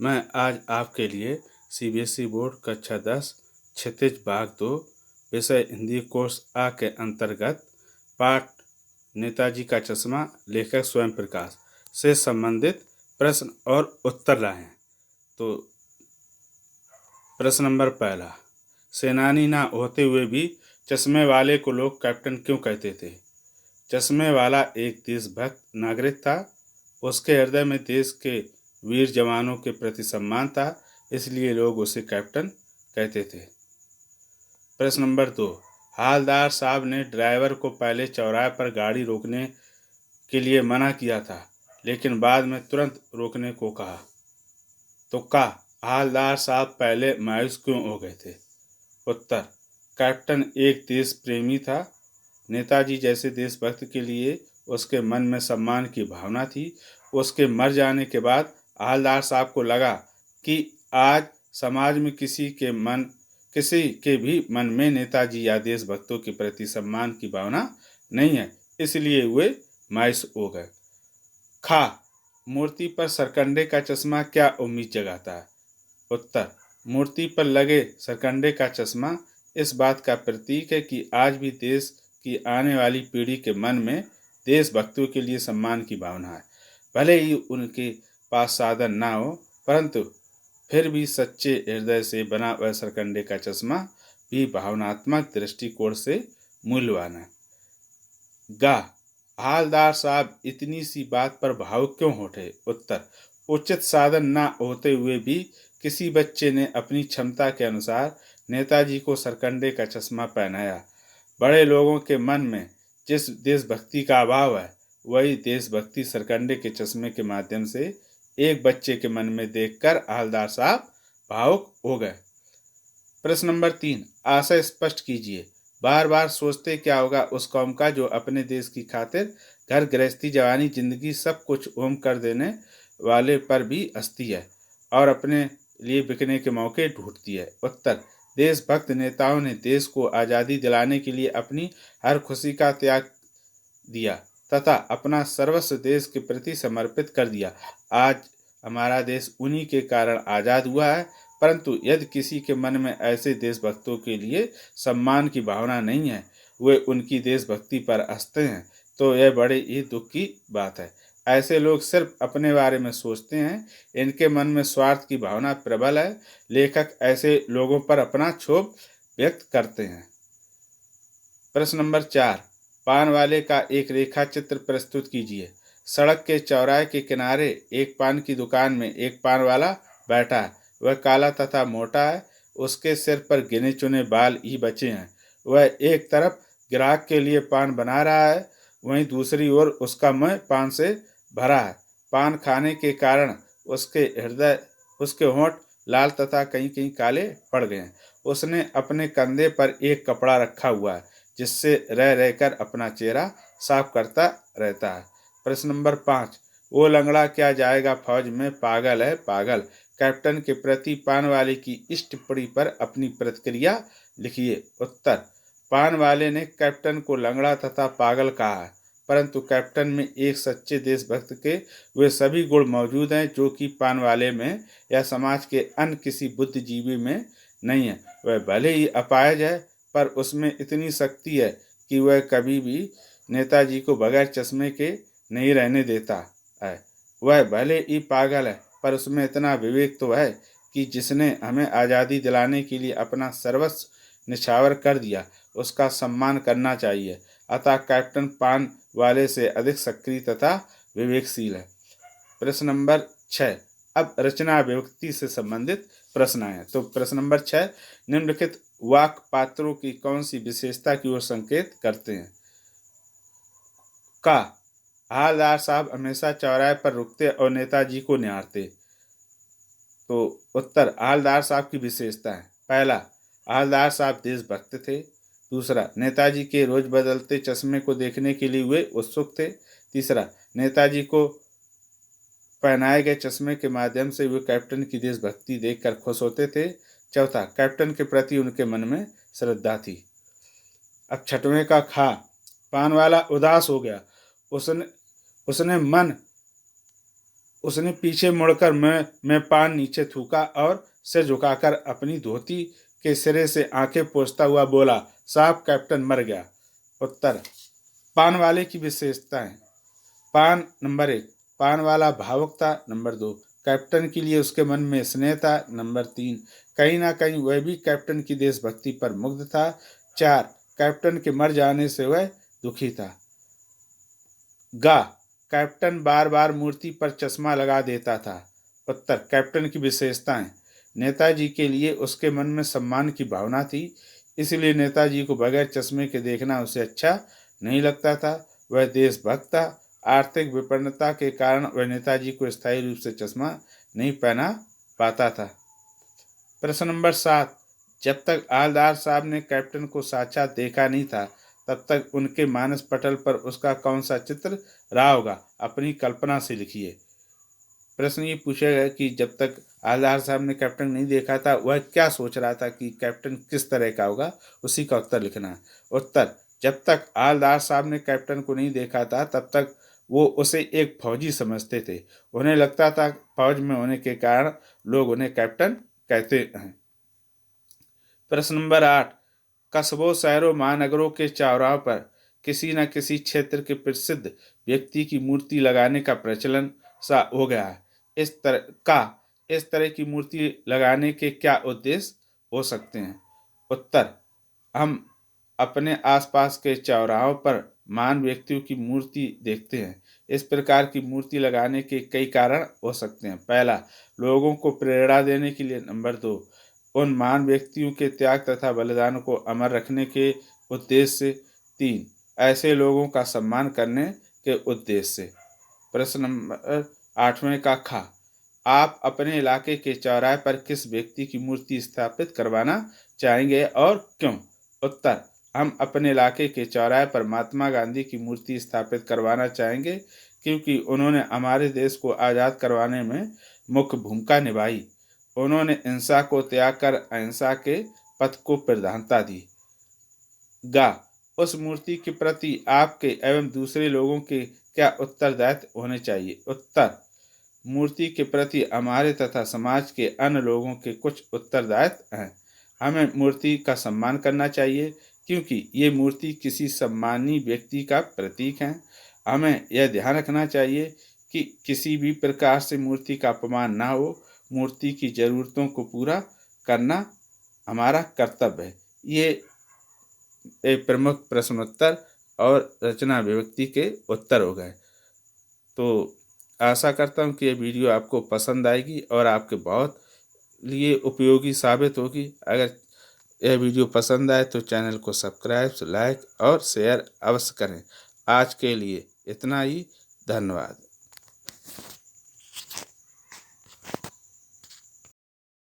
मैं आज आपके लिए सीबीएसई बोर्ड कक्षा 10 क्षितिज भाग 2 विषय हिंदी कोर्स आ के अंतर्गत पाठ नेताजी का चश्मा लेखक स्वयं प्रकाश से संबंधित प्रश्न और उत्तर लाए हैं। तो प्रश्न नंबर पहला, सेनानी ना होते हुए भी चश्मे वाले को लोग कैप्टन क्यों कहते थे? चश्मे वाला एक देशभक्त नागरिक था। उसके हृदय में देश के वीर जवानों के प्रति सम्मान था, इसलिए लोग उसे कैप्टन कहते थे। प्रश्न नंबर 2, हालदार साहब ने ड्राइवर को पहले चौराहे पर गाड़ी रोकने के लिए मना किया था, लेकिन बाद में तुरंत रोकने को कहा। तो का हालदार साहब पहले मायूस क्यों हो गए थे? उत्तर, कैप्टन एक देश प्रेमी था। नेताजी जैसे देशभक्त के लिए उसके मन में सम्मान की भावना थी। उसके मर जाने के बाद हालदार साहब को लगा कि आज समाज में किसी के भी मन में नेताजी या देशभक्तों के प्रति सम्मान की भावना नहीं है, इसलिए वे मायूस हो गए। खा मूर्ति पर सरकंडे का चश्मा क्या उम्मीद जगाता है? उत्तर, मूर्ति पर लगे सरकंडे का चश्मा इस बात का प्रतीक है कि आज भी देश की आने वाली पीढ़ी के मन में देशभक्तों के लिए सम्मान की भावना है। भले ही उनके पास साधन ना हो, परंतु फिर भी सच्चे हृदय से बना हुआ सरकंडे का चश्मा भी भावनात्मक दृष्टिकोण से मूल्यवान है। गा हालदार साहब इतनी सी बात पर भावुक क्यों उठे? उत्तर, उचित साधन न होते हुए भी किसी बच्चे ने अपनी क्षमता के अनुसार नेताजी को सरकंडे का चश्मा पहनाया। बड़े लोगों के मन में जिस देशभक्ति का अभाव है, वही देशभक्ति सरकंडे के चश्मे के माध्यम से एक बच्चे के मन में देखकर हालदार साहब भावुक हो गए। प्रश्न नंबर 3, आशय स्पष्ट कीजिए। बार बार सोचते क्या होगा उस कौम का जो अपने देश की खातिर घर गृहस्थी जवानी जिंदगी सब कुछ होम कर देने वाले पर भी हंसती है और अपने लिए बिकने के मौके ढूंढती है। उत्तर, देशभक्त नेताओं ने देश को आज़ादी दिलाने के लिए अपनी हर खुशी का त्याग दिया तथा अपना सर्वस्व देश के प्रति समर्पित कर दिया। आज हमारा देश उन्हीं के कारण आज़ाद हुआ है, परंतु यदि किसी के मन में ऐसे देशभक्तों के लिए सम्मान की भावना नहीं है, वे उनकी देशभक्ति पर हंसते हैं, तो यह बड़े ही दुख की बात है। ऐसे लोग सिर्फ अपने बारे में सोचते हैं, इनके मन में स्वार्थ की भावना प्रबल है। लेखक ऐसे लोगों पर अपना क्षोभ व्यक्त करते हैं। प्रश्न नंबर 4, पान वाले का एक रेखा चित्र प्रस्तुत कीजिए। सड़क के चौराहे के किनारे एक पान की दुकान में एक पान वाला बैठा है। वह काला तथा मोटा है। उसके सिर पर गिने चुने बाल ही बचे हैं। वह एक तरफ ग्राहक के लिए पान बना रहा है, वहीं दूसरी ओर उसका मुंह पान से भरा है। पान खाने के कारण उसके होंठ लाल तथा कहीं कहीं काले पड़ गए हैं। उसने अपने कंधे पर एक कपड़ा रखा हुआ है, जिससे रह रहकर अपना चेहरा साफ करता रहता है। प्रश्न नंबर 5, वो लंगड़ा क्या जाएगा फौज में, पागल है पागल। कैप्टन के प्रति पान वाले की इस टिप्पणी पर अपनी प्रतिक्रिया लिखिए। उत्तर, पान वाले ने कैप्टन को लंगड़ा तथा पागल कहा है, परंतु कैप्टन में एक सच्चे देशभक्त के वे सभी गुण मौजूद हैं जो कि पान वाले में या समाज के अन्य किसी बुद्धिजीवी में नहीं है। वह भले ही अपाहिज है, पर उसमें इतनी शक्ति है कि वह कभी भी नेताजी को बगैर चश्मे के नहीं रहने देता है। वह भले ही पागल है, पर उसमें इतना विवेक तो है कि जिसने हमें आज़ादी दिलाने के लिए अपना सर्वस्व निछावर कर दिया, उसका सम्मान करना चाहिए। अतः कैप्टन पान वाले से अधिक सक्रिय तथा विवेकशील है। प्रश्न नंबर 6, अब रचना विभक्ति से संबंधित प्रश्न आए। तो प्रश्न नंबर 6, निम्नलिखित वाक्य पात्रों की कौन सी विशेषता की ओर संकेत करते हैं? का हालदार साहब हमेशा चौराहे पर रुकते और नेताजी को निहारते। तो उत्तर, हालदार साहब की विशेषता है। पहला, हालदार साहब देशभक्त थे। दूसरा, नेताजी के रोज बदलते चश्मे को देखने के लिए वे उत्सुक थे। तीसरा, नेताजी को पहनाए गए चश्मे के माध्यम से वे कैप्टन की देशभक्ति देखकर खुश होते थे। चौथा, कैप्टन के प्रति उनके मन में श्रद्धा थी। अब छठवें का खा, पान वाला उदास हो गया। उसने मन उसने पीछे मुड़कर मैं पान नीचे थूका और सिर झुकाकर अपनी धोती के सिरे से आंखें पोंछता हुआ बोला, साहब कैप्टन मर गया। उत्तर। पान वाले की विशेषताएं। पान नंबर 1, पान वाला भावुक था। नंबर 2, कैप्टन के लिए उसके मन में स्नेह था। नंबर 3, कहीं ना कहीं वह भी कैप्टन की देशभक्ति पर मुग्ध था। 4, कैप्टन के मर जाने से वह दुखी था। गा, कैप्टन बार बार मूर्ति पर चश्मा लगा देता था। उत्तर, कैप्टन की विशेषताएं। नेताजी के लिए उसके मन में सम्मान की भावना थी, इसलिए नेताजी को बगैर चश्मे के देखना उसे अच्छा नहीं लगता था। वह देशभक्त था। आर्थिक विपन्नता के कारण वह नेताजी को स्थायी रूप से चश्मा नहीं पहना पाता था। प्रश्न नंबर 7, जब तक हवलदार साहब ने कैप्टन को साक्षात देखा नहीं था, तब तक उनके मानस पटल पर उसका कौन सा चित्र रहा होगा? अपनी कल्पना से लिखिए। प्रश्न ये पूछा गया कि जब तक हवलदार साहब ने कैप्टन नहीं देखा था, वह क्या सोच रहा था कि कैप्टन किस तरह का होगा, उसी का उत्तर लिखना है। उत्तर, जब तक हवलदार साहब ने कैप्टन को नहीं देखा था, तब तक वो उसे एक फौजी समझते थे। उन्हें लगता था फौज में होने के कारण लोग उन्हें कैप्टन कहते हैं। प्रश्न नंबर 8, कस्बों, शहरों, महानगरों के चौराहों पर किसी न किसी क्षेत्र के प्रसिद्ध व्यक्ति की मूर्ति लगाने का प्रचलन सा हो गया है। इस तरह की मूर्ति लगाने के क्या उद्देश्य हो सकते हैं? उत्तर, हम अपने आसपास के चौराहों पर महान व्यक्तियों की मूर्ति देखते हैं। इस प्रकार की मूर्ति लगाने के कई कारण हो सकते हैं। पहला, लोगों को प्रेरणा देने के लिए। नंबर 2, उन महान व्यक्तियों के त्याग तथा बलिदान को अमर रखने के उद्देश्य से। 3, ऐसे लोगों का सम्मान करने के उद्देश्य से। प्रश्न नंबर 8वें का खा, आप अपने इलाके के चौराहे पर किस व्यक्ति की मूर्ति स्थापित करवाना चाहेंगे और क्यों? उत्तर, हम अपने इलाके के चौराहे पर महात्मा गांधी की मूर्ति स्थापित करवाना चाहेंगे, क्योंकि उन्होंने हमारे देश को आज़ाद करवाने में मुख्य भूमिका निभाई। उन्होंने हिंसा को त्याग कर अहिंसा के पथ को प्रधानता दी। गा, उस मूर्ति के प्रति आपके एवं दूसरे लोगों के क्या उत्तरदायित्व होने चाहिए? उत्तर, मूर्ति के प्रति हमारे तथा समाज के अन्य लोगों के कुछ उत्तरदायित्व हैं। हमें मूर्ति का सम्मान करना चाहिए, क्योंकि ये मूर्ति किसी सम्मानीय व्यक्ति का प्रतीक है। हमें यह ध्यान रखना चाहिए कि किसी भी प्रकार से मूर्ति का अपमान ना हो। मूर्ति की ज़रूरतों को पूरा करना हमारा कर्तव्य है। ये एक प्रमुख प्रश्नोत्तर और रचना विभक्ति के उत्तर हो गए। तो आशा करता हूँ कि ये वीडियो आपको पसंद आएगी और आपके बहुत लिए उपयोगी साबित होगी। अगर यह वीडियो पसंद आए तो चैनल को सब्सक्राइब, लाइक और शेयर अवश्य करें। आज के लिए इतना ही। धन्यवाद।